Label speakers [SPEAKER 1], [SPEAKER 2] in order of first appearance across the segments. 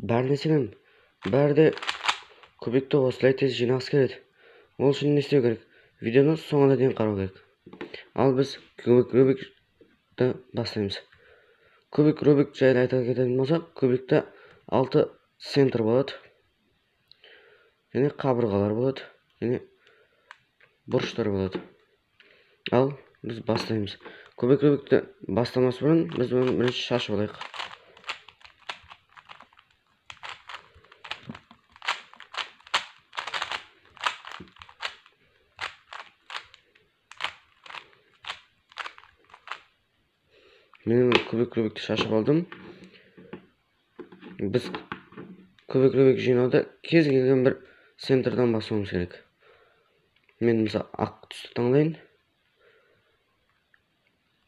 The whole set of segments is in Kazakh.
[SPEAKER 1] нәрсенің бәрі де кубикті осылай тез жинағысы келеді. Ол үшін не істеу керек? Видеоны соңына дейін қарау керек. Ал біз Рубикті бастаймыз. Рубик жайлы айта кететін болсақ, кубикте 6 центр болады. Және қабырғалар болады. Және бұрыштар болады. Ал біз бастаймыз. Рубикті бастамас бұрын біз оны бірінші шашып алайық. Мен Рубикті шашып алдым. Біз Рубик жинауда кез келген бір центрдан бастауымыз керек. Мен мысалы ақ түсті таңдайын.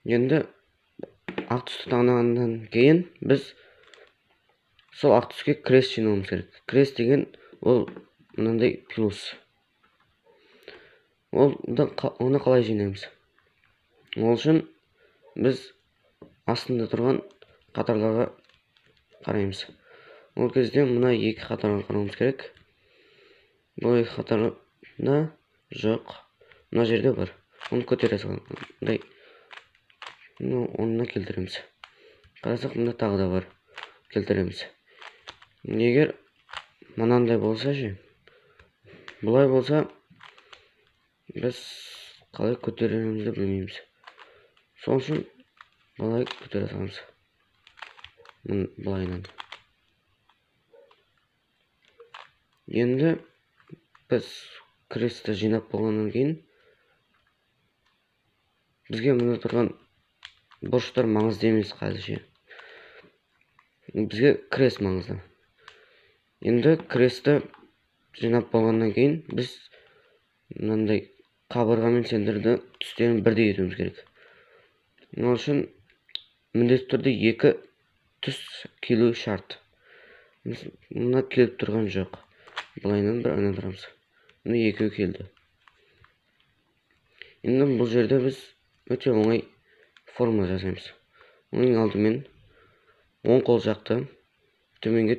[SPEAKER 1] Енді ақ түсті таңдағаннан кейін біз сол ақ түске крест жинауымыз керек. Крест деген ол мынандай плюс. Оны қалай жинаймыз? Ол үшін біз астында тұрған қатарларға қараймыз. Ол кезде мына екі қатарға қарауымыз керек. Бұл екі қатарда жоқ. Мына жерде бар. Оны көтере салғандай. Онына келтіреміз. Қарасақ, мында тағы да бар. Келтіреміз. Егер мынандай болса ше, бұлай болса, біз қалай көтеремізді білмейміз. Сол үшін бұлай көтере саламыз. Бұлайынан. Енді біз крестті жинап болғаннан кейін бізге мында тұрған бұрыштар маңызды емес қазірше. Бізге крест маңызды. Енді крестті жинап болғаннан кейін біз мынандай қабырға мен центрді түстерін бірдей етуіміз керек. Ол үшін міндетті түрде екі түс келу шарт. Мына келіп тұрған жоқ. Бұлайынан бір айналдырамыз. Мына екеу келді. Енді бұл жерде біз өте оңай формула жасаймыз. Оның алдымен оң қол жақты төменге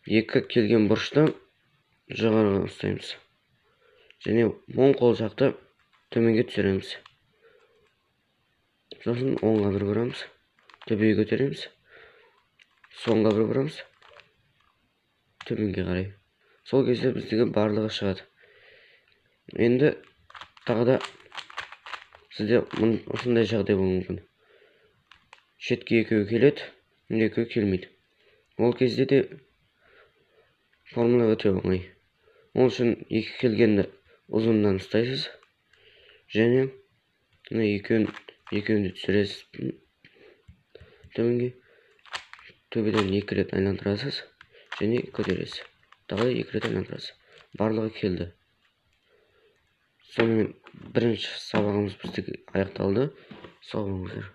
[SPEAKER 1] екі келген бұрышты жоғарыға ұстаймыз. Және оң қол жақты төменге түсіреміз. Сосын оңға бір бұрамыз, төбеге көтереміз. Соңға бір бұрамыз, төменге қарай. Сол кезде біздегі барлығы шығады. Енді тағы да сізде осындай жағдай болуы мүмкін. Шетке екеуі келеді, екеуі келмейді. Ол кезде де формула өте оңай. Ол үшін екі келгенді ұзыннан ұстайсыз. Және екеуін түсіресіз төменге. Төбеден екі рет айналдырасыз және көтересіз. Тағы да екі рет айналдырасыз. Барлығы келді. Сонымен бірінші сабағымыз біздегі аяқталды. Сау болыңыздар.